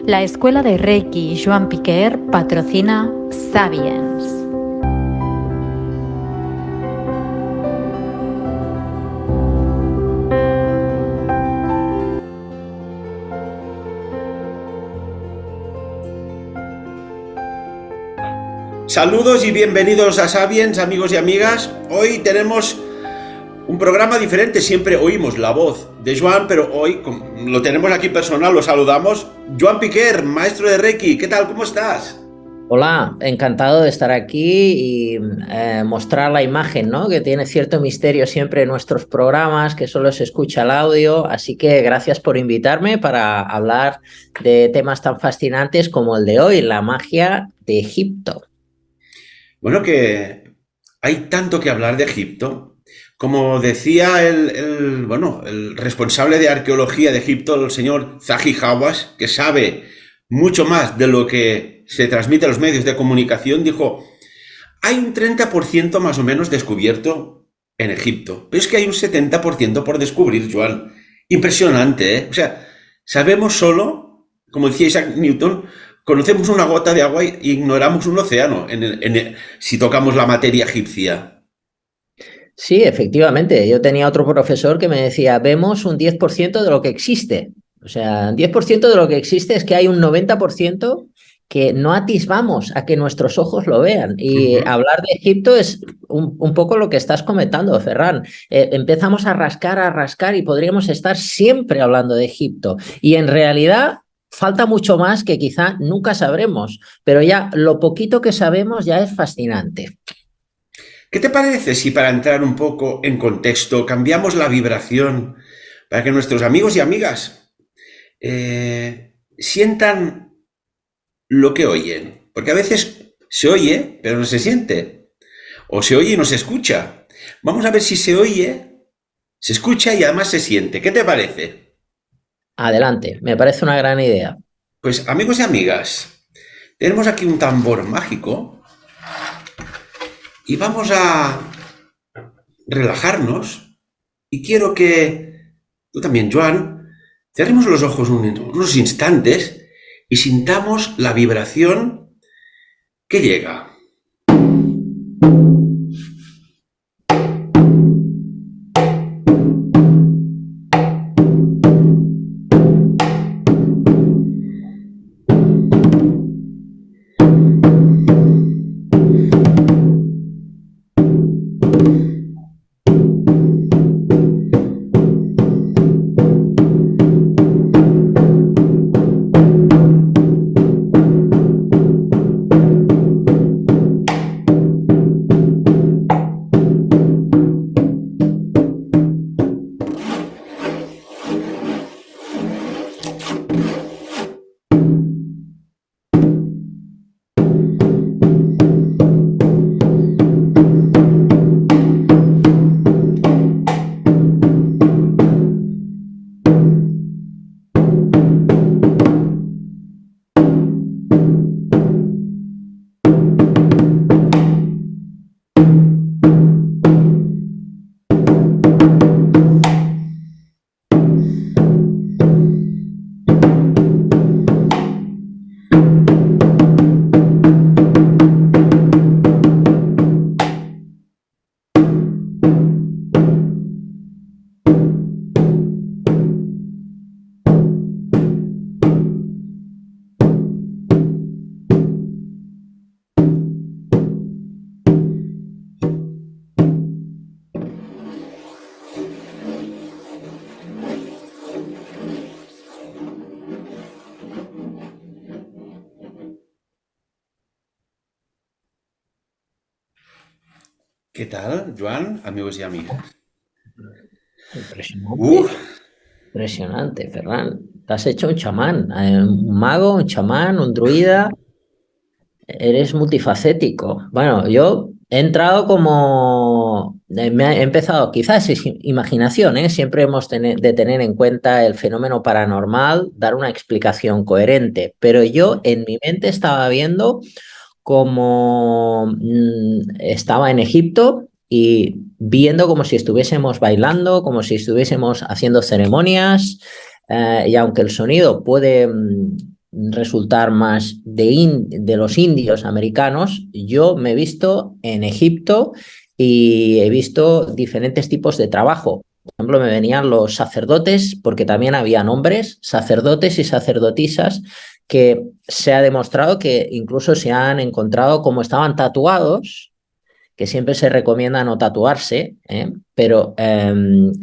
La Escuela de Reiki Joan Piquer patrocina Sapiens. Saludos y bienvenidos a Sapiens, amigos y amigas. Hoy tenemos un programa diferente. Siempre oímos la voz de Joan, pero hoy lo tenemos aquí personal, lo saludamos. Joan Piquer, maestro de Reiki, ¿qué tal? ¿Cómo estás? Hola, encantado de estar aquí y mostrar la imagen, ¿no? Que tiene cierto misterio siempre en nuestros programas, que solo se escucha el audio. Así que gracias por invitarme para hablar de temas tan fascinantes como el de hoy, la magia de Egipto. Bueno, que hay tanto que hablar de Egipto. Como decía el responsable de arqueología de Egipto, el señor Zahi Hawass, que sabe mucho más de lo que se transmite a los medios de comunicación, dijo: hay un 30% más o menos descubierto en Egipto, pero es que hay un 70% por descubrir, Joan. Impresionante, ¿eh? O sea, sabemos solo, como decía Isaac Newton, conocemos una gota de agua e ignoramos un océano si tocamos la materia egipcia. Sí, efectivamente. Yo tenía otro profesor que me decía, vemos un 10% de lo que existe. O sea, 10% de lo que existe es que hay un 90% que no atisbamos a que nuestros ojos lo vean. Y hablar de Egipto es un poco lo que estás comentando, Ferran. Empezamos a rascar y podríamos estar siempre hablando de Egipto. Y en realidad falta mucho más que quizá nunca sabremos, pero ya lo poquito que sabemos ya es fascinante. ¿Qué te parece si, para entrar un poco en contexto, cambiamos la vibración para que nuestros amigos y amigas sientan lo que oyen? Porque a veces se oye, pero no se siente. O se oye y no se escucha. Vamos a ver si se oye, se escucha y además se siente. ¿Qué te parece? Adelante, me parece una gran idea. Pues, amigos y amigas, tenemos aquí un tambor mágico y vamos a relajarnos. Y quiero que tú también, Joan, cerremos los ojos unos instantes y sintamos la vibración que llega. ¿Qué tal, Joan, amigos y amigas? Impresionante, Uh, impresionante, Ferran. Te has hecho un chamán, un mago, un chamán, un druida. Eres multifacético. Bueno, yo he entrado como... he empezado, quizás es imaginación, ¿eh? Siempre hemos de tener en cuenta el fenómeno paranormal, dar una explicación coherente, pero yo en mi mente estaba viendo como estaba en Egipto y viendo como si estuviésemos bailando, como si estuviésemos haciendo ceremonias, y aunque el sonido puede resultar más de los indios americanos, yo me he visto en Egipto y he visto diferentes tipos de trabajo. Por ejemplo, me venían los sacerdotes, porque también había hombres, sacerdotes y sacerdotisas, que se ha demostrado que incluso se han encontrado como estaban tatuados, que siempre se recomienda no tatuarse, pero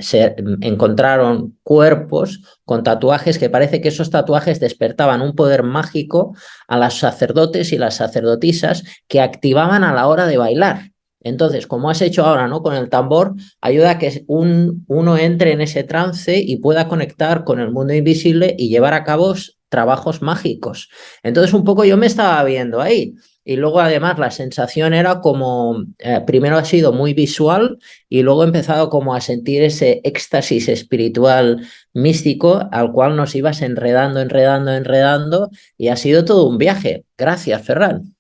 se encontraron cuerpos con tatuajes que parece que esos tatuajes despertaban un poder mágico a los sacerdotes y las sacerdotisas que activaban a la hora de bailar. Entonces, como has hecho ahora, ¿no? Con el tambor, ayuda a que uno entre en ese trance y pueda conectar con el mundo invisible y llevar a cabo trabajos mágicos. Entonces, un poco yo me estaba viendo ahí. Y luego además la sensación era como, primero ha sido muy visual y luego he empezado como a sentir ese éxtasis espiritual místico al cual nos ibas enredando, enredando, enredando y ha sido todo un viaje. Gracias, Ferran.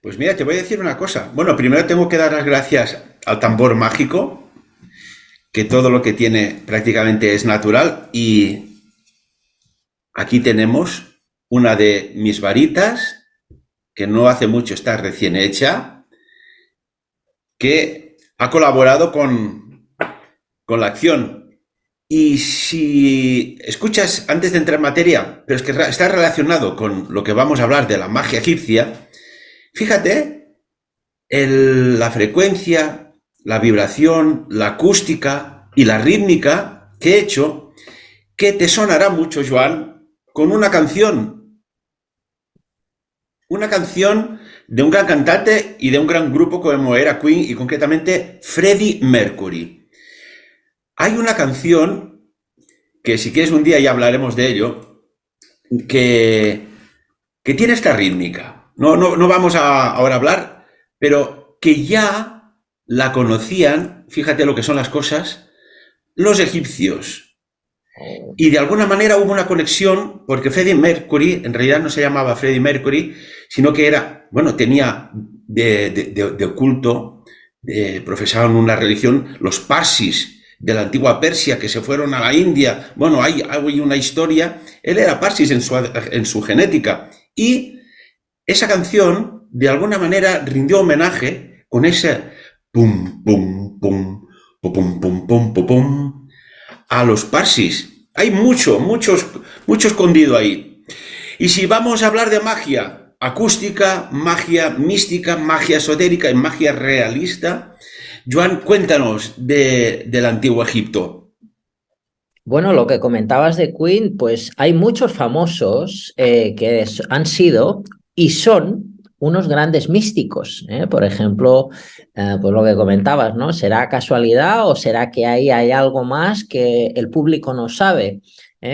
Pues mira, te voy a decir una cosa. Bueno, primero tengo que dar las gracias al tambor mágico, que todo lo que tiene prácticamente es natural. Y aquí tenemos una de mis varitas, que no hace mucho está recién hecha, que ha colaborado con la acción. Y si escuchas, antes de entrar en materia, pero es que está relacionado con lo que vamos a hablar de la magia egipcia, fíjate la frecuencia, la vibración, la acústica y la rítmica que he hecho, que te sonará mucho, Joan, con una canción de un gran cantante y de un gran grupo como era Queen y concretamente Freddie Mercury. Hay una canción que si quieres un día ya hablaremos de ello, que tiene esta rítmica. No vamos ahora a hablar, pero que ya la conocían, fíjate lo que son las cosas, los egipcios. Y de alguna manera hubo una conexión, porque Freddie Mercury en realidad no se llamaba Freddie Mercury, sino que era, bueno, tenía de culto, profesaban una religión, los parsis de la antigua Persia que se fueron a la India. Bueno, hay una historia. Él era parsis en su genética. Y esa canción, de alguna manera, rindió homenaje con ese pum, pum, pum, pum, pum, pum, pum, pum, pum, a los parsis. Hay mucho escondido ahí. Y si vamos a hablar de magia acústica, magia mística, magia esotérica y magia realista, Joan, cuéntanos del antiguo Egipto. Bueno, lo que comentabas de Queen, pues hay muchos famosos que han sido y son unos grandes místicos. Por ejemplo, pues lo que comentabas, ¿no? ¿Será casualidad o será que ahí hay algo más que el público no sabe?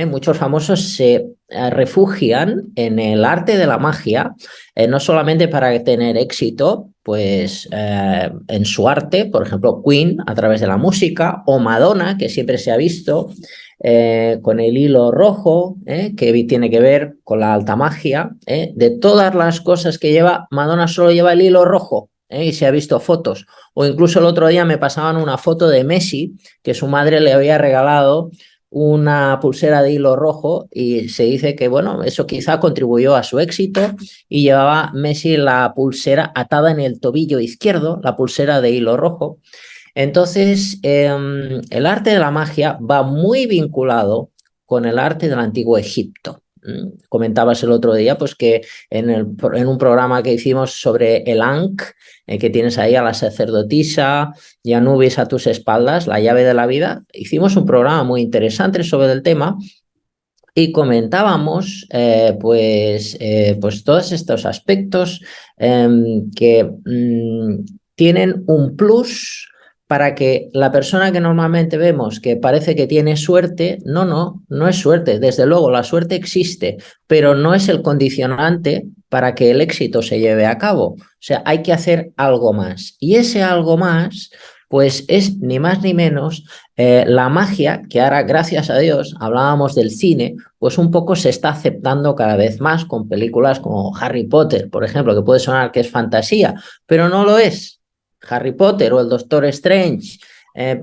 Muchos famosos se refugian en el arte de la magia, no solamente para tener éxito, pues en su arte, por ejemplo, Queen a través de la música, o Madonna, que siempre se ha visto con el hilo rojo, que tiene que ver con la alta magia. De todas las cosas que lleva, Madonna solo lleva el hilo rojo, y se ha visto fotos. O incluso el otro día me pasaban una foto de Messi, que su madre le había regalado una pulsera de hilo rojo y se dice que, bueno, eso quizá contribuyó a su éxito y llevaba Messi la pulsera atada en el tobillo izquierdo, la pulsera de hilo rojo. Entonces, el arte de la magia va muy vinculado con el arte del antiguo Egipto. Comentabas el otro día pues, que en un programa que hicimos sobre el Ankh, que tienes ahí a la sacerdotisa y Anubis a tus espaldas, la llave de la vida, hicimos un programa muy interesante sobre el tema y comentábamos pues todos estos aspectos que tienen un plus para que la persona que normalmente vemos que parece que tiene suerte, no es suerte. Desde luego, la suerte existe, pero no es el condicionante para que el éxito se lleve a cabo. O sea, hay que hacer algo más. Y ese algo más, pues es ni más ni menos la magia que ahora, gracias a Dios, hablábamos del cine, pues un poco se está aceptando cada vez más con películas como Harry Potter, por ejemplo, que puede sonar que es fantasía, pero no lo es. Harry Potter o el Doctor Strange,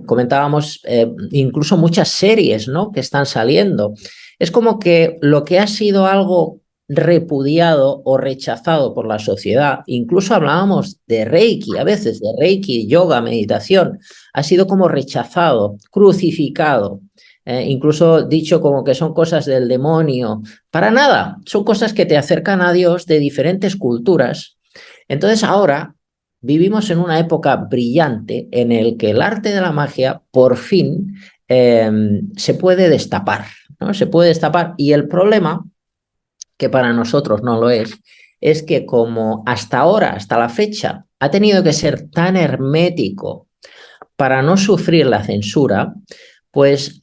comentábamos incluso muchas series, ¿no? Que están saliendo. Es como que lo que ha sido algo repudiado o rechazado por la sociedad. Incluso hablábamos de Reiki, a veces de Reiki, yoga, meditación. Ha sido como rechazado, crucificado, incluso dicho como que son cosas del demonio. Para nada, son cosas que te acercan a Dios de diferentes culturas. Entonces ahora vivimos en una época brillante en el que el arte de la magia por fin se puede destapar, ¿no? Se puede destapar, y el problema, que para nosotros no lo es que como hasta ahora, hasta la fecha, ha tenido que ser tan hermético para no sufrir la censura, pues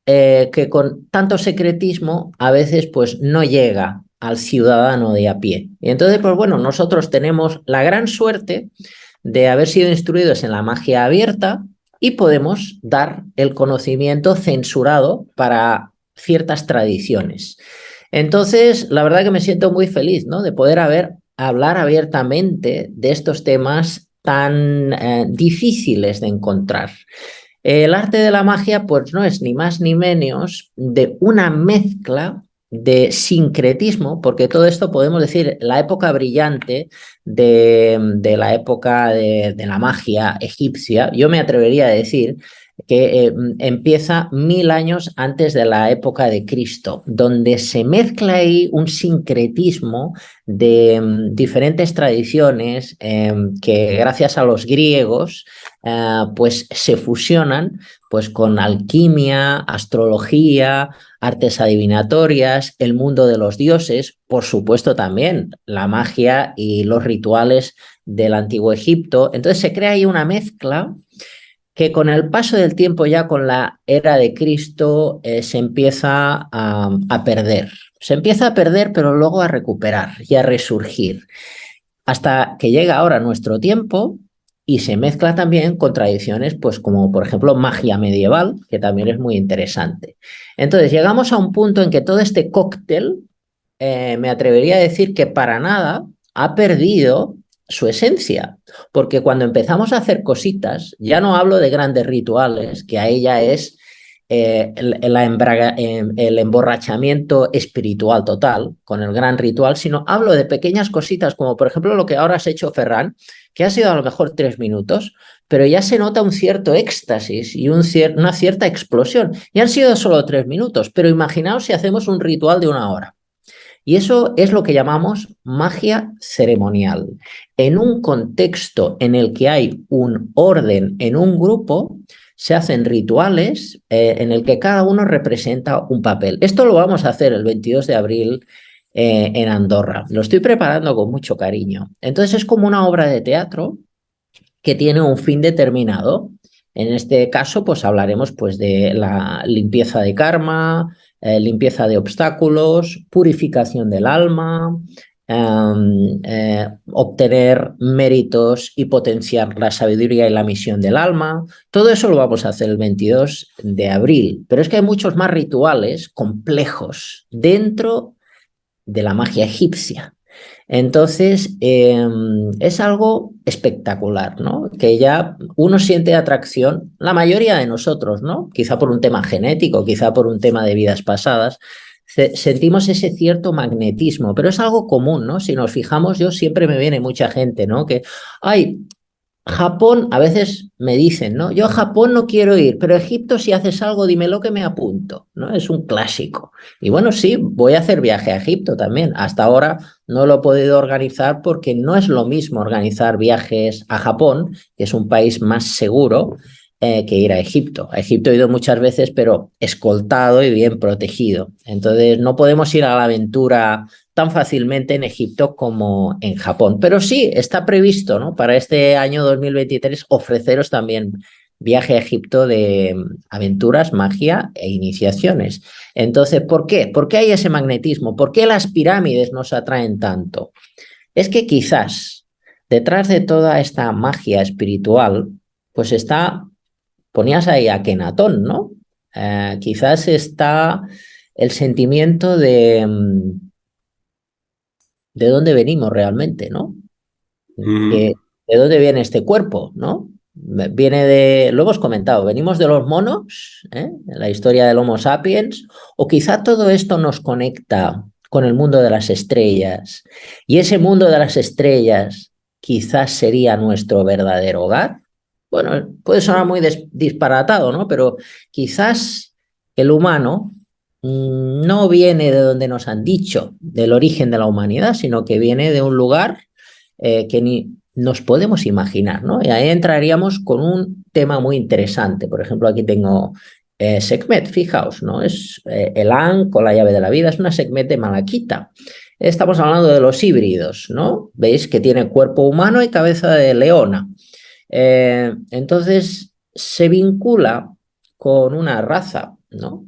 que con tanto secretismo a veces pues no llega al ciudadano de a pie. Y entonces, pues bueno, nosotros tenemos la gran suerte de haber sido instruidos en la magia abierta y podemos dar el conocimiento censurado para ciertas tradiciones. Entonces, la verdad que me siento muy feliz, ¿no? De poder hablar abiertamente de estos temas tan difíciles de encontrar. El arte de la magia, pues no es ni más ni menos de una mezcla de sincretismo, porque todo esto podemos decir, la época brillante de la época de la magia egipcia, yo me atrevería a decir que empieza 1000 años antes de la época de Cristo, donde se mezcla ahí un sincretismo de diferentes tradiciones que gracias a los griegos pues se fusionan pues con alquimia, astrología, artes adivinatorias, el mundo de los dioses, por supuesto también la magia y los rituales del antiguo Egipto. Entonces se crea ahí una mezcla que con el paso del tiempo, ya con la era de Cristo, se empieza a perder. Se empieza a perder, pero luego a recuperar y a resurgir, hasta que llega ahora nuestro tiempo y se mezcla también con tradiciones, pues como por ejemplo magia medieval, que también es muy interesante. Entonces llegamos a un punto en que todo este cóctel, me atrevería a decir que para nada ha perdido su esencia, porque cuando empezamos a hacer cositas, ya no hablo de grandes rituales, que a ella es el emborrachamiento espiritual total con el gran ritual, sino hablo de pequeñas cositas como por ejemplo lo que ahora has hecho, Ferran, que ha sido a lo mejor 3 minutos, pero ya se nota un cierto éxtasis y una cierta explosión. Y han sido solo 3 minutos, pero imaginaos si hacemos un ritual de 1 hora. Y eso es lo que llamamos magia ceremonial. En un contexto en el que hay un orden en un grupo, se hacen rituales en el que cada uno representa un papel. Esto lo vamos a hacer el 22 de abril en Andorra. Lo estoy preparando con mucho cariño. Entonces es como una obra de teatro que tiene un fin determinado. En este caso, pues hablaremos pues, de la limpieza de karma, limpieza de obstáculos, purificación del alma, obtener méritos y potenciar la sabiduría y la misión del alma. Todo eso lo vamos a hacer el 22 de abril. Pero es que hay muchos más rituales complejos dentro de la magia egipcia. Entonces, es algo espectacular, ¿no? Que ya uno siente atracción, la mayoría de nosotros, ¿no? Quizá por un tema genético, quizá por un tema de vidas pasadas, sentimos ese cierto magnetismo, pero es algo común, ¿no? Si nos fijamos, yo siempre me viene mucha gente, ¿no? Que, ay, Japón, a veces me dicen, ¿no? Yo a Japón no quiero ir, pero a Egipto si haces algo, dímelo que me apunto, ¿no? Es un clásico. Y bueno, sí, voy a hacer viaje a Egipto también. Hasta ahora no lo he podido organizar porque no es lo mismo organizar viajes a Japón, que es un país más seguro, que ir a Egipto. A Egipto he ido muchas veces, pero escoltado y bien protegido. Entonces no podemos ir a la aventura tan fácilmente en Egipto como en Japón. Pero sí, está previsto, ¿no? Para este año 2023 ofreceros también viaje a Egipto de aventuras, magia e iniciaciones. Entonces, ¿por qué? ¿Por qué hay ese magnetismo? ¿Por qué las pirámides nos atraen tanto? Es que quizás detrás de toda esta magia espiritual, pues ponías ahí a Kenatón, ¿no? Quizás está el sentimiento de dónde venimos realmente, ¿no? Mm. ¿De dónde viene este cuerpo, no? Lo hemos comentado, venimos de los monos, la historia del Homo sapiens, o quizá todo esto nos conecta con el mundo de las estrellas. Y ese mundo de las estrellas quizás sería nuestro verdadero hogar. Bueno, puede sonar muy disparatado, ¿no? Pero quizás el humano no viene de donde nos han dicho, del origen de la humanidad, sino que viene de un lugar que ni nos podemos imaginar, ¿no? Y ahí entraríamos con un tema muy interesante. Por ejemplo, aquí tengo Sekhmet, fijaos, ¿no? Es Elan con la llave de la vida, es una Sekhmet de Malaquita. Estamos hablando de los híbridos, ¿no? Veis que tiene cuerpo humano y cabeza de leona. Entonces se vincula con una raza, ¿no?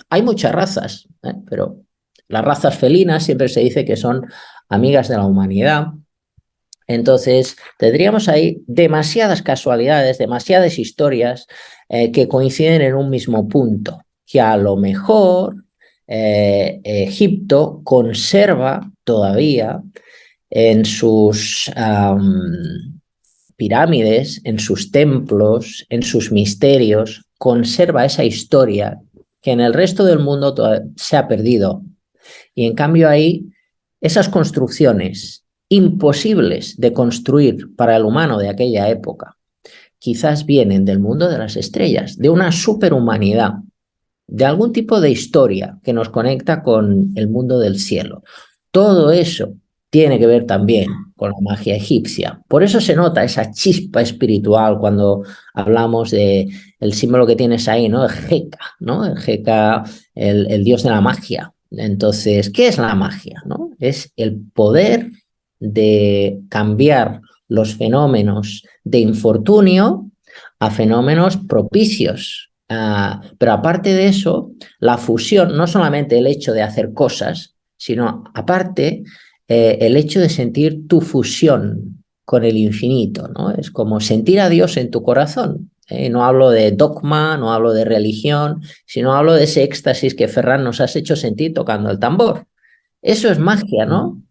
Hay muchas razas, pero las razas felinas siempre se dice que son amigas de la humanidad. Entonces, tendríamos ahí demasiadas casualidades, demasiadas historias que coinciden en un mismo punto, que a lo mejor Egipto conserva todavía en sus pirámides, en sus templos, en sus misterios, conserva esa historia que en el resto del mundo se ha perdido. Y en cambio ahí, esas construcciones imposibles de construir para el humano de aquella época, quizás vienen del mundo de las estrellas, de una superhumanidad, de algún tipo de historia que nos conecta con el mundo del cielo. Todo eso tiene que ver también con la magia egipcia. Por eso se nota esa chispa espiritual cuando hablamos de el símbolo que tienes ahí, ¿no? El Heka, ¿no? El Heka, el dios de la magia. Entonces, ¿qué es la magia? ¿No? Es el poder de cambiar los fenómenos de infortunio a fenómenos propicios. Pero aparte de eso, la fusión, no solamente el hecho de hacer cosas, sino aparte el hecho de sentir tu fusión con el infinito, ¿no? Es como sentir a Dios en tu corazón. No hablo de dogma, no hablo de religión, sino hablo de ese éxtasis que Ferran nos has hecho sentir tocando el tambor. Eso es magia, ¿no?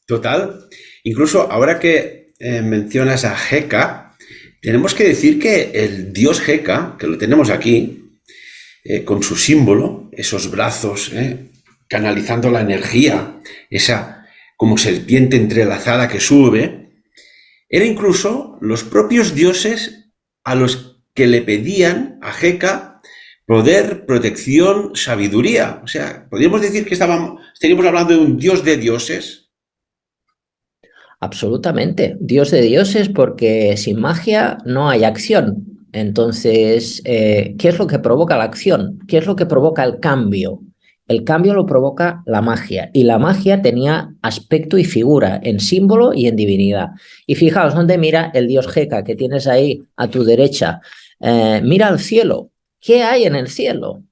Total. Incluso ahora que mencionas a Heka, tenemos que decir que el dios Heka, que lo tenemos aquí, con su símbolo, esos brazos, canalizando la energía, esa como serpiente entrelazada que sube, era incluso los propios dioses a los que le pedían a Heka poder, protección, sabiduría. O sea, podríamos decir que estaríamos hablando de un dios de dioses. Absolutamente. Dios de dioses, porque sin magia no hay acción. Entonces, ¿qué es lo que provoca la acción? ¿Qué es lo que provoca el cambio? El cambio lo provoca la magia, y la magia tenía aspecto y figura en símbolo y en divinidad. Y fijaos dónde mira el dios Heka que tienes ahí a tu derecha. Mira al cielo. ¿Qué hay en el cielo?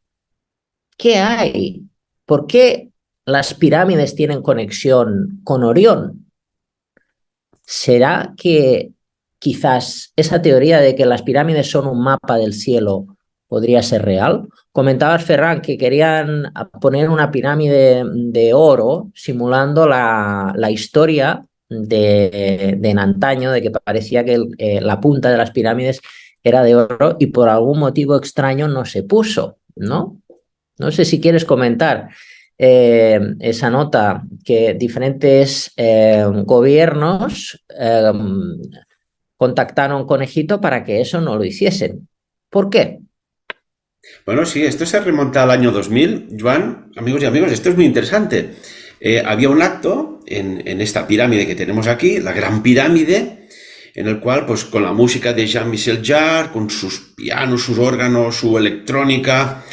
¿Qué hay? ¿Por qué las pirámides tienen conexión con Orión? ¿Será que quizás esa teoría de que las pirámides son un mapa del cielo podría ser real? Comentabas, Ferran, que querían poner una pirámide de oro simulando la historia de antaño, de que parecía que la punta de las pirámides era de oro y por algún motivo extraño no se puso, ¿no? No sé si quieres comentar esa nota que diferentes gobiernos contactaron con Egipto para que eso no lo hiciesen. ¿Por qué? Bueno, sí, esto se remonta al año 2000, Joan, amigos y amigos, esto es muy interesante. Había un acto en esta pirámide que tenemos aquí, la Gran Pirámide, en el cual, pues con la música de Jean-Michel Jarre, con sus pianos, sus órganos, su electrónica,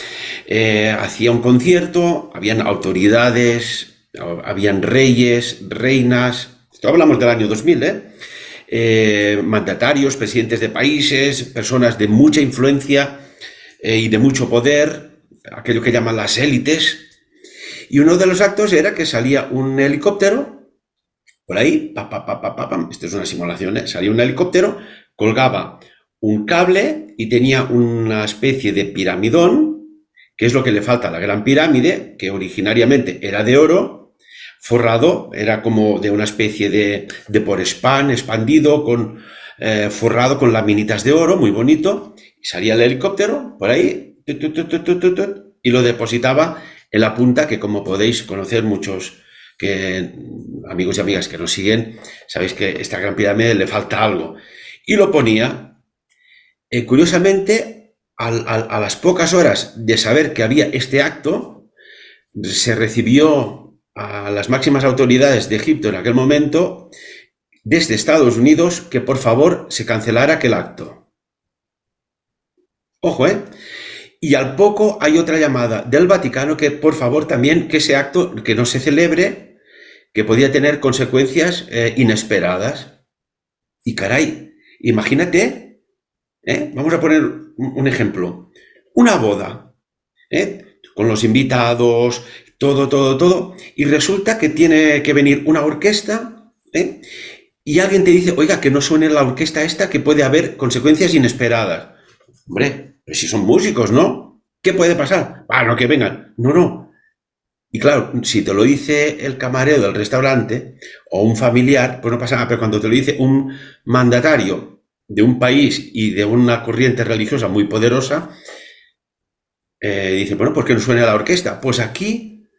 hacía un concierto, habían autoridades, habían reyes, reinas, esto hablamos del año 2000, mandatarios, presidentes de países, personas de mucha influencia y de mucho poder, aquello que llaman las élites. Y uno de los actos era que salía un helicóptero por ahí, esto es una simulación, salía un helicóptero, colgaba un cable y tenía una especie de piramidón, que es lo que le falta a la Gran Pirámide, que originariamente era de oro, forrado, era como de una especie de porespán expandido, forrado con laminitas de oro, muy bonito, y salía el helicóptero por ahí y lo depositaba en la punta, que como podéis conocer muchos que amigos y amigas que nos siguen, sabéis que esta Gran Pirámide le falta algo. Y lo ponía, curiosamente, a las pocas horas de saber que había este acto, se recibió a las máximas autoridades de Egipto en aquel momento, desde Estados Unidos, que por favor se cancelara aquel acto. Ojo, ¿eh? Y al poco hay otra llamada del Vaticano que por favor también que ese acto que no se celebre, que podía tener consecuencias inesperadas. Y caray, imagínate, vamos a poner un ejemplo, una boda, con los invitados, todo, y resulta que tiene que venir una orquesta, y alguien te dice, oiga, que no suene la orquesta esta, que puede haber consecuencias inesperadas. Hombre, pero si son músicos, ¿no? ¿Qué puede pasar? No, que vengan. No. Y claro, si te lo dice el camarero del restaurante o un familiar, pues no pasa nada, pero cuando te lo dice un mandatario de un país y de una corriente religiosa muy poderosa, dice, bueno, ¿por qué no suena la orquesta? Pues aquí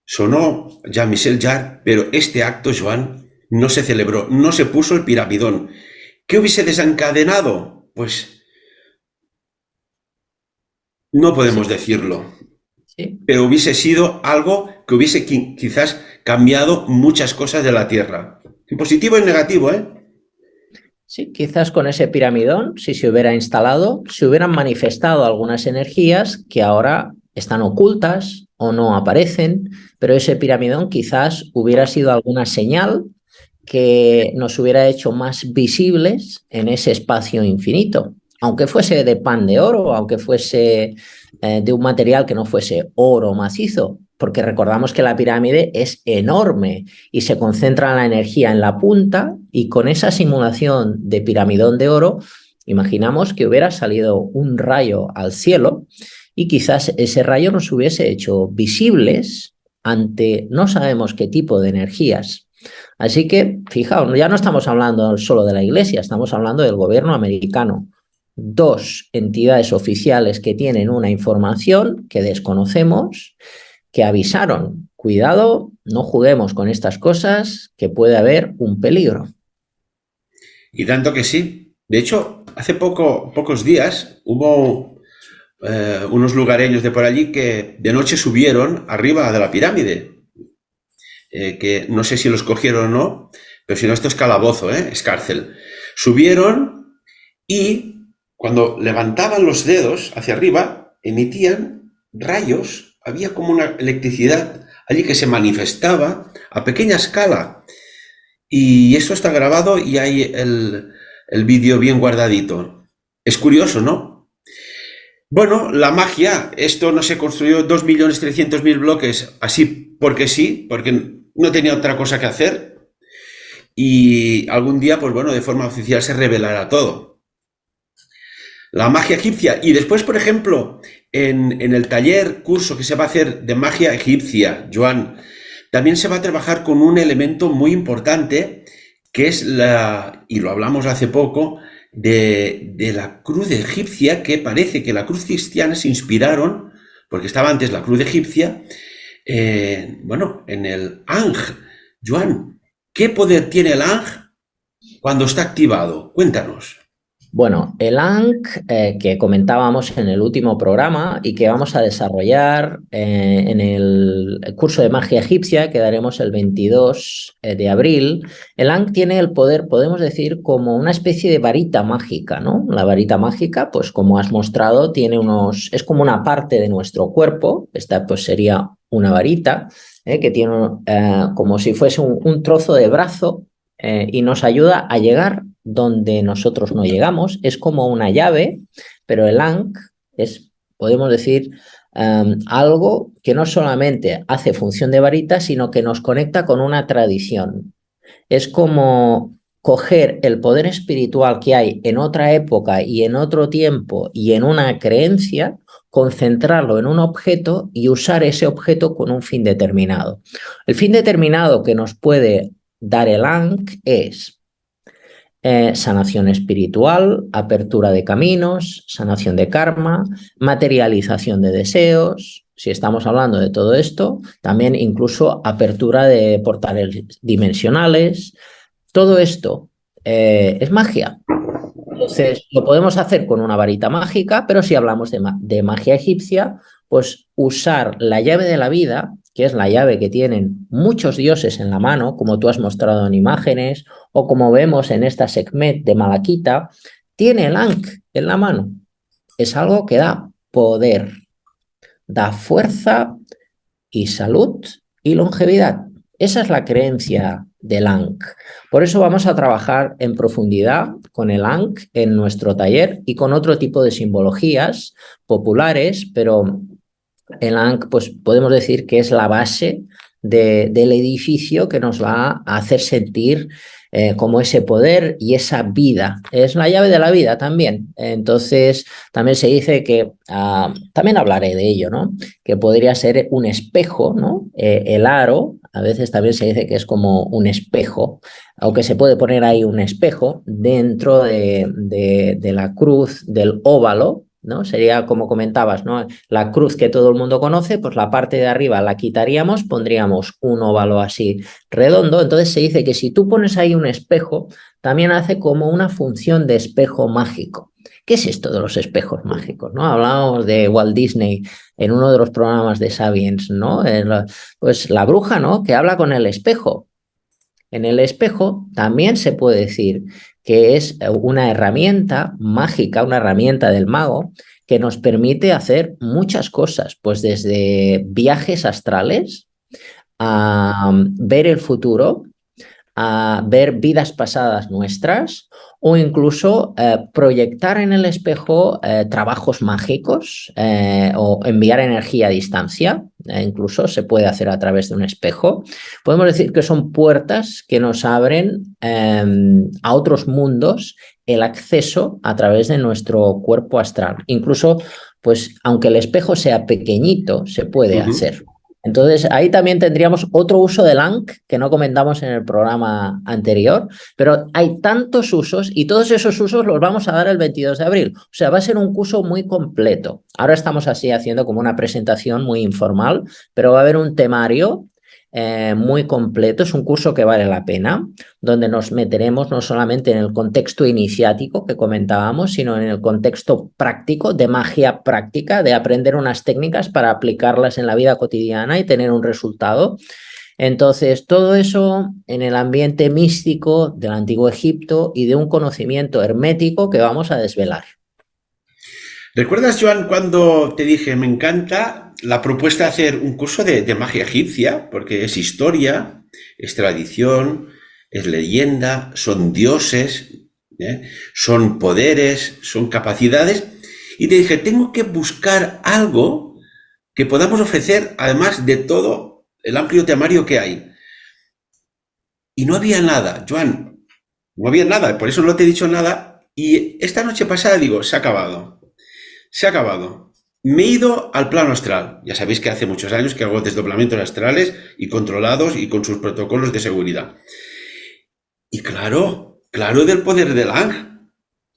sonó Jean-Michel Jarre, pero este acto, Joan, no se celebró, no se puso el piramidón. ¿Qué hubiese desencadenado? Pues no podemos decirlo. Sí. Pero hubiese sido algo que hubiese quizás cambiado muchas cosas de la Tierra. En positivo y en negativo, ¿eh? Sí, quizás con ese piramidón, si se hubiera instalado, se hubieran manifestado algunas energías que ahora están ocultas o no aparecen, pero ese piramidón quizás hubiera sido alguna señal que nos hubiera hecho más visibles en ese espacio infinito. Aunque fuese de pan de oro, aunque fuese de un material que no fuese oro macizo, porque recordamos que la pirámide es enorme y se concentra la energía en la punta, y con esa simulación de piramidón de oro, imaginamos que hubiera salido un rayo al cielo y quizás ese rayo nos hubiese hecho visibles ante no sabemos qué tipo de energías. Así que, fijaos, ya no estamos hablando solo de la Iglesia, estamos hablando del gobierno americano. Dos entidades oficiales que tienen una información que desconocemos, que avisaron, cuidado, no juguemos con estas cosas, que puede haber un peligro. Y tanto que sí. De hecho, hace pocos días hubo unos lugareños de por allí que de noche subieron arriba de la pirámide. Que no sé si los cogieron o no, pero si no, esto es calabozo, es cárcel. Subieron y cuando levantaban los dedos hacia arriba, emitían rayos, había como una electricidad allí que se manifestaba a pequeña escala. Y esto está grabado y hay el vídeo bien guardadito. Es curioso, ¿no? Bueno, la magia, esto no se construyó 2.300.000 bloques así porque sí, porque no tenía otra cosa que hacer, y algún día, pues bueno, de forma oficial se revelará todo. La magia egipcia. Y después, por ejemplo, en el taller, curso que se va a hacer de magia egipcia, Joan, también se va a trabajar con un elemento muy importante, que es y lo hablamos hace poco, de la cruz egipcia, que parece que la cruz cristiana se inspiraron, porque estaba antes la cruz egipcia, en el Ankh. Joan, ¿qué poder tiene el Ankh cuando está activado? Cuéntanos. Bueno, el Ankh que comentábamos en el último programa y que vamos a desarrollar en el curso de magia egipcia que daremos el 22 de abril, el Ankh tiene el poder, podemos decir, como una especie de varita mágica, ¿no? La varita mágica, pues como has mostrado, tiene es como una parte de nuestro cuerpo, esta pues sería una varita, que tiene como si fuese un trozo de brazo, y nos ayuda a llegar donde nosotros no llegamos. Es como una llave, pero el Ankh es, podemos decir, algo que no solamente hace función de varita, sino que nos conecta con una tradición. Es como coger el poder espiritual que hay en otra época y en otro tiempo y en una creencia, concentrarlo en un objeto y usar ese objeto con un fin determinado. El fin determinado que nos puede dar el Ankh es sanación espiritual, apertura de caminos, sanación de karma, materialización de deseos, si estamos hablando de todo esto, también incluso apertura de portales dimensionales. Todo esto es magia. Entonces, lo podemos hacer con una varita mágica, pero si hablamos de magia egipcia, pues usar la llave de la vida, que es la llave que tienen muchos dioses en la mano, como tú has mostrado en imágenes, o como vemos en esta Sekhmet de Malaquita, tiene el Ankh en la mano. Es algo que da poder, da fuerza y salud y longevidad. Esa es la creencia del Ankh. Por eso vamos a trabajar en profundidad con el Ankh en nuestro taller y con otro tipo de simbologías populares, pero el Ankh, pues podemos decir que es la base del edificio que nos va a hacer sentir como ese poder y esa vida. Es la llave de la vida también. Entonces, también se dice que, también hablaré de ello, ¿no? Que podría ser un espejo, ¿no? El aro, a veces también se dice que es como un espejo, aunque se puede poner ahí un espejo dentro de la cruz del óvalo, ¿no? Sería como comentabas, ¿no? La cruz que todo el mundo conoce, pues la parte de arriba la quitaríamos, pondríamos un óvalo así redondo. Entonces se dice que si tú pones ahí un espejo, también hace como una función de espejo mágico. ¿Qué es esto de los espejos mágicos? ¿No? Hablábamos de Walt Disney en uno de los programas de Sapiens, ¿no? Pues la bruja, ¿no? Que habla con el espejo. En el espejo también se puede decir que es una herramienta mágica, una herramienta del mago que nos permite hacer muchas cosas, pues desde viajes astrales a ver el futuro, a ver vidas pasadas nuestras o incluso proyectar en el espejo trabajos mágicos o enviar energía a distancia. Incluso se puede hacer a través de un espejo. Podemos decir que son puertas que nos abren a otros mundos el acceso a través de nuestro cuerpo astral. Incluso, pues, aunque el espejo sea pequeñito, se puede hacer. Entonces, ahí también tendríamos otro uso del Ankh que no comentamos en el programa anterior, pero hay tantos usos y todos esos usos los vamos a dar el 22 de abril. O sea, va a ser un curso muy completo. Ahora estamos así haciendo como una presentación muy informal, pero va a haber un temario muy completo. Es un curso que vale la pena, donde nos meteremos no solamente en el contexto iniciático que comentábamos, sino en el contexto práctico, de magia práctica, de aprender unas técnicas para aplicarlas en la vida cotidiana y tener un resultado. Entonces, todo eso en el ambiente místico del Antiguo Egipto y de un conocimiento hermético que vamos a desvelar. ¿Recuerdas, Joan, cuando te dije, me encanta la propuesta de hacer un curso de magia egipcia? Porque es historia, es tradición, es leyenda, son dioses, son poderes, son capacidades. Y te dije, tengo que buscar algo que podamos ofrecer, además de todo el amplio temario que hay. Y no había nada, Joan, no había nada, por eso no te he dicho nada. Y esta noche pasada digo, se ha acabado. Se ha acabado. Me he ido al plano astral. Ya sabéis que hace muchos años que hago desdoblamientos astrales y controlados y con sus protocolos de seguridad. Y claro del poder del Ankh.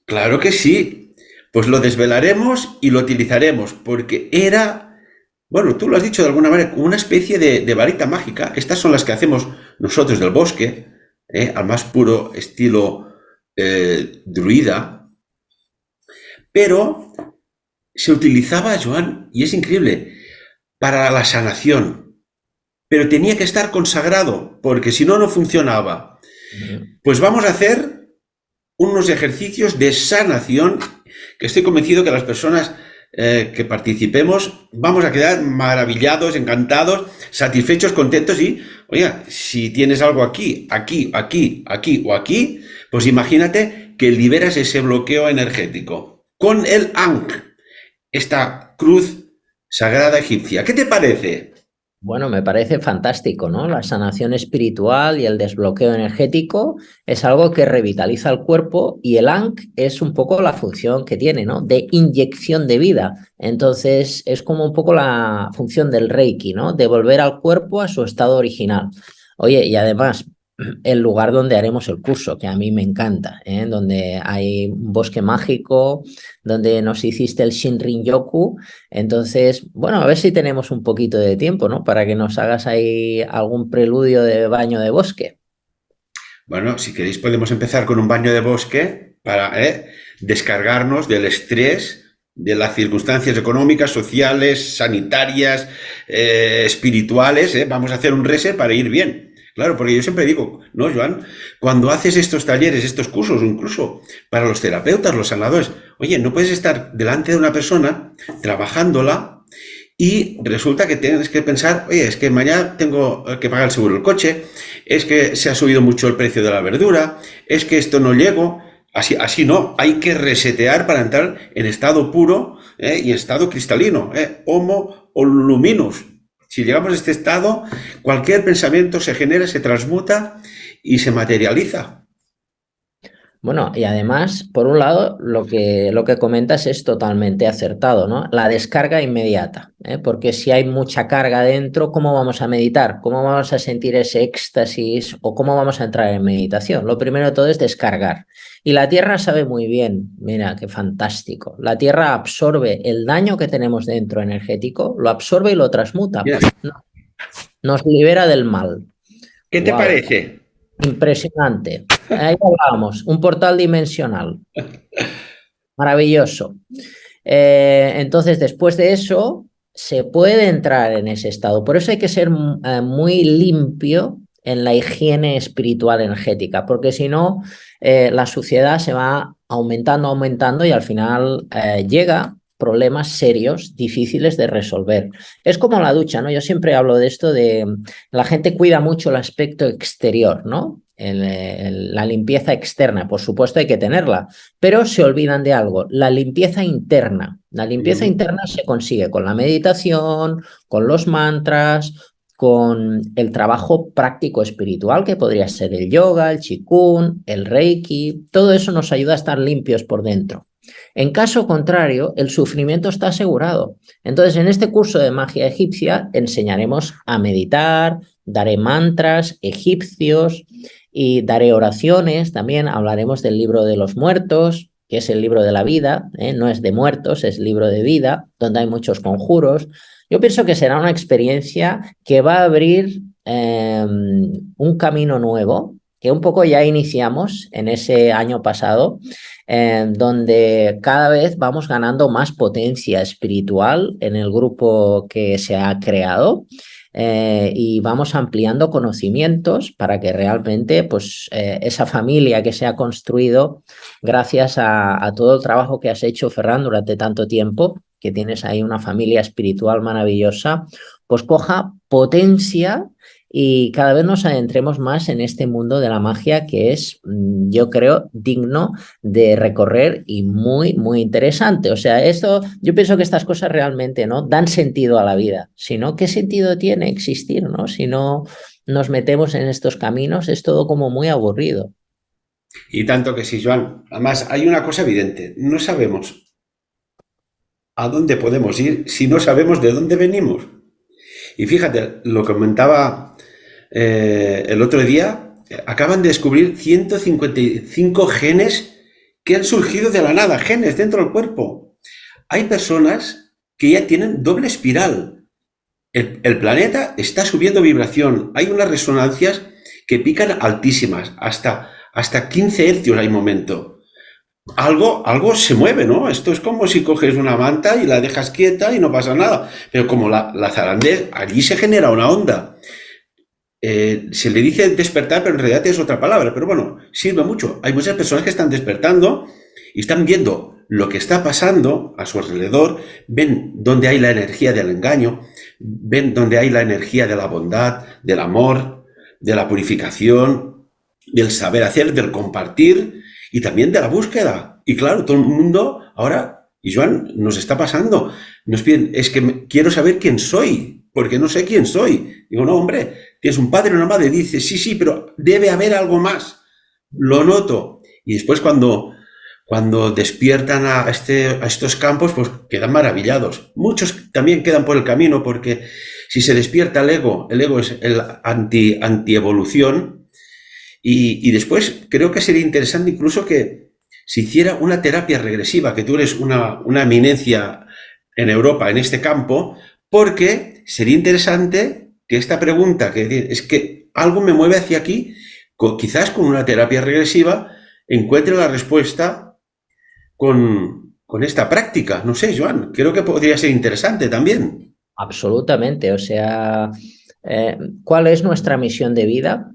Claro que sí. Pues lo desvelaremos y lo utilizaremos porque era, bueno, tú lo has dicho de alguna manera, una especie de varita mágica. Estas son las que hacemos nosotros del bosque, al más puro estilo druida. Pero se utilizaba, Joan, y es increíble, para la sanación. Pero tenía que estar consagrado, porque si no, no funcionaba. Pues vamos a hacer unos ejercicios de sanación que estoy convencido que las personas que participemos vamos a quedar maravillados, encantados, satisfechos, contentos y, oye, si tienes algo aquí o aquí, pues imagínate que liberas ese bloqueo energético con el Ankh, esta cruz sagrada egipcia. ¿Qué te parece? Bueno, me parece fantástico, ¿no? La sanación espiritual y el desbloqueo energético es algo que revitaliza el cuerpo y el Ankh es un poco la función que tiene, ¿no? De inyección de vida. Entonces, es como un poco la función del Reiki, ¿no? De volver al cuerpo a su estado original. Oye, y además, el lugar donde haremos el curso, que a mí me encanta, ¿eh? Donde hay un bosque mágico, donde nos hiciste el Shinrin-yoku. Entonces, bueno, a ver si tenemos un poquito de tiempo, ¿no? Para que nos hagas ahí algún preludio de baño de bosque. Bueno, si queréis podemos empezar con un baño de bosque para descargarnos del estrés, de las circunstancias económicas, sociales, sanitarias, espirituales. Vamos a hacer un reset para ir bien. Claro, porque yo siempre digo, ¿no, Joan? Cuando haces estos talleres, estos cursos, incluso para los terapeutas, los sanadores, oye, no puedes estar delante de una persona trabajándola y resulta que tienes que pensar, oye, es que mañana tengo que pagar el seguro del coche, es que se ha subido mucho el precio de la verdura, es que esto no llego. Así no, hay que resetear para entrar en estado puro y estado cristalino, homo o luminous. Si llegamos a este estado, cualquier pensamiento se genera, se transmuta y se materializa. Bueno, y además, por un lado, lo que comentas es totalmente acertado, ¿no? La descarga inmediata, ¿eh? Porque si hay mucha carga dentro, ¿cómo vamos a meditar? ¿Cómo vamos a sentir ese éxtasis o cómo vamos a entrar en meditación? Lo primero de todo es descargar. Y la Tierra sabe muy bien, mira, qué fantástico. La Tierra absorbe el daño que tenemos dentro energético, lo absorbe y lo transmuta. Mira, Nos libera del mal. ¿qué te Wow. parece? Impresionante. Ahí hablábamos, un portal dimensional. Maravilloso. Entonces, después de eso, se puede entrar en ese estado. Por eso hay que ser muy limpio en la higiene espiritual energética, porque si no, la suciedad se va aumentando, aumentando y al final llega problemas serios, difíciles de resolver. Es como la ducha, ¿no? Yo siempre hablo de esto de la gente cuida mucho el aspecto exterior, ¿no? La limpieza externa, por supuesto hay que tenerla, pero se olvidan de algo, la limpieza interna. La limpieza interna se consigue con la meditación, con los mantras, con el trabajo práctico espiritual, que podría ser el yoga, el qigong, el reiki. Todo eso nos ayuda a estar limpios por dentro. En caso contrario, el sufrimiento está asegurado. Entonces, en este curso de magia egipcia enseñaremos a meditar, daré mantras egipcios y daré oraciones. También hablaremos del libro de los muertos, que es el libro de la vida, no es de muertos, es libro de vida, donde hay muchos conjuros. Yo pienso que será una experiencia que va a abrir un camino nuevo, que un poco ya iniciamos en ese año pasado, donde cada vez vamos ganando más potencia espiritual en el grupo que se ha creado. Y vamos ampliando conocimientos para que realmente pues, esa familia que se ha construido gracias a todo el trabajo que has hecho, Ferran, durante tanto tiempo, que tienes ahí una familia espiritual maravillosa, pues coja potencia y cada vez nos adentremos más en este mundo de la magia que es, yo creo, digno de recorrer y muy, muy interesante. O sea, esto, yo pienso que estas cosas realmente, ¿no?, dan sentido a la vida. Si no, ¿qué sentido tiene existir, ¿no? Si no nos metemos en estos caminos, es todo como muy aburrido. Y tanto que sí, Joan. Además, hay una cosa evidente. No sabemos a dónde podemos ir si no sabemos de dónde venimos. Y fíjate, lo comentaba el otro día, acaban de descubrir 155 genes que han surgido de la nada, genes dentro del cuerpo. Hay personas que ya tienen doble espiral. El planeta está subiendo vibración. Hay unas resonancias que pican altísimas, hasta 15 hercios hay momento. Algo se mueve, ¿no? Esto es como si coges una manta y la dejas quieta y no pasa nada. Pero como la zarandez, allí se genera una onda. Se le dice despertar, pero en realidad es otra palabra. Pero bueno, sirve mucho. Hay muchas personas que están despertando y están viendo lo que está pasando a su alrededor, ven dónde hay la energía del engaño, ven dónde hay la energía de la bondad, del amor, de la purificación, del saber hacer, del compartir y también de la búsqueda. Y claro, todo el mundo ahora, y Joan, nos está pasando, nos piden, es que quiero saber quién soy, porque no sé quién soy. Digo, no, hombre, tienes un padre o una madre, dice, sí, sí, pero debe haber algo más. Lo noto. Y después cuando despiertan a estos campos, pues quedan maravillados. Muchos también quedan por el camino, porque si se despierta el ego es el anti-evolución, Y después creo que sería interesante incluso que se hiciera una terapia regresiva, que tú eres una eminencia en Europa en este campo, porque sería interesante que esta pregunta, que es que algo me mueve hacia aquí, quizás con una terapia regresiva, encuentre la respuesta con esta práctica. No sé, Joan, creo que podría ser interesante también. Absolutamente. O sea, ¿cuál es nuestra misión de vida?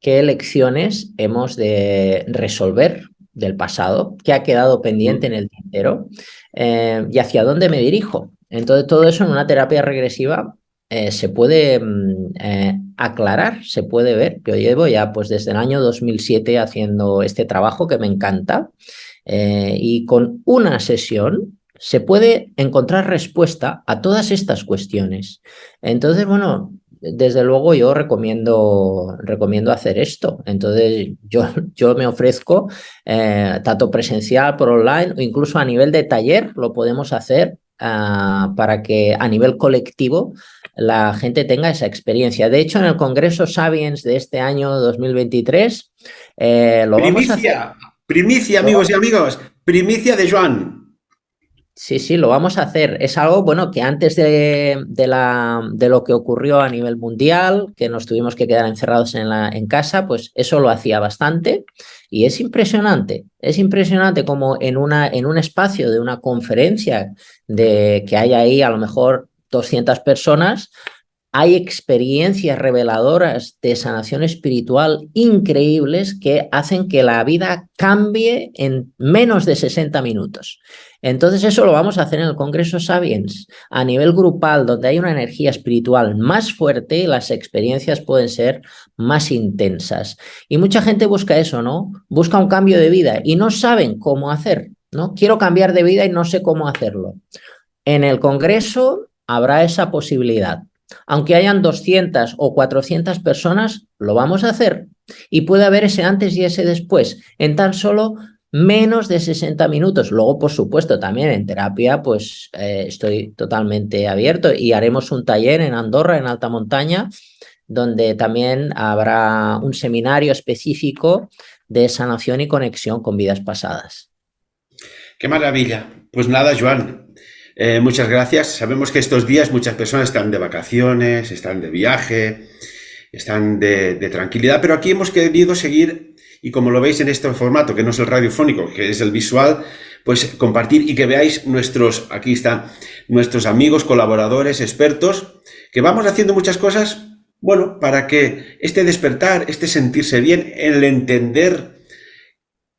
¿Qué lecciones hemos de resolver del pasado? ¿Qué ha quedado pendiente en el tintero? ¿Y hacia dónde me dirijo? Entonces, todo eso en una terapia regresiva se puede aclarar, se puede ver. Yo llevo ya pues desde el año 2007 haciendo este trabajo que me encanta, y con una sesión se puede encontrar respuesta a todas estas cuestiones. Entonces, bueno, desde luego yo recomiendo hacer esto. Entonces yo me ofrezco, tanto presencial por online o incluso a nivel de taller lo podemos hacer, para que a nivel colectivo la gente tenga esa experiencia. De hecho, en el Congreso Sapiens de este año 2023 lo vamos a hacer. Primicia, primicia, amigos y amigos, primicia de Joan. Sí, sí, lo vamos a hacer. Es algo, bueno, que antes de lo que ocurrió a nivel mundial, que nos tuvimos que quedar encerrados en casa, pues eso lo hacía bastante y es impresionante como en un espacio de una conferencia de que hay ahí a lo mejor 200 personas, hay experiencias reveladoras de sanación espiritual increíbles que hacen que la vida cambie en menos de 60 minutos. Entonces eso lo vamos a hacer en el Congreso Sapiens a nivel grupal, donde hay una energía espiritual más fuerte y las experiencias pueden ser más intensas. Y mucha gente busca eso, ¿no? Busca un cambio de vida y no saben cómo hacer, ¿no? Quiero cambiar de vida y no sé cómo hacerlo. En el Congreso habrá esa posibilidad. Aunque hayan 200 o 400 personas, lo vamos a hacer. Y puede haber ese antes y ese después en tan solo menos de 60 minutos. Luego, por supuesto, también en terapia, pues estoy totalmente abierto y haremos un taller en Andorra, en alta montaña, donde también habrá un seminario específico de sanación y conexión con vidas pasadas. Qué maravilla. Pues nada, Joan, muchas gracias. Sabemos que estos días muchas personas están de vacaciones, están de viaje, están de tranquilidad, pero aquí hemos querido seguir, y como lo veis en este formato, que no es el radiofónico, que es el visual, pues compartir y que veáis aquí están nuestros amigos, colaboradores, expertos, que vamos haciendo muchas cosas, bueno, para que este despertar, este sentirse bien, el entender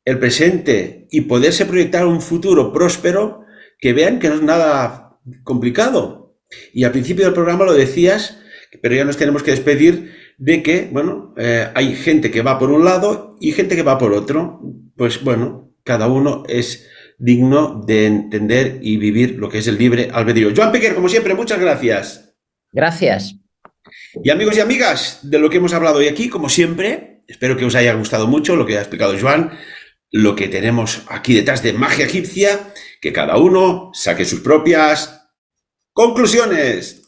el presente y poderse proyectar un futuro próspero, que vean que no es nada complicado. Y al principio del programa lo decías, pero ya nos tenemos que despedir de que, bueno, hay gente que va por un lado y gente que va por otro. Pues bueno, cada uno es digno de entender y vivir lo que es el libre albedrío. Joan Piquer, como siempre, muchas gracias. Gracias. Y amigos y amigas, de lo que hemos hablado hoy aquí, como siempre, espero que os haya gustado mucho lo que ha explicado Joan, lo que tenemos aquí detrás de magia egipcia, que cada uno saque sus propias conclusiones.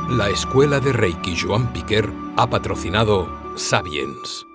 La Escuela de Reiki Joan Piquer ha patrocinado Sapiens.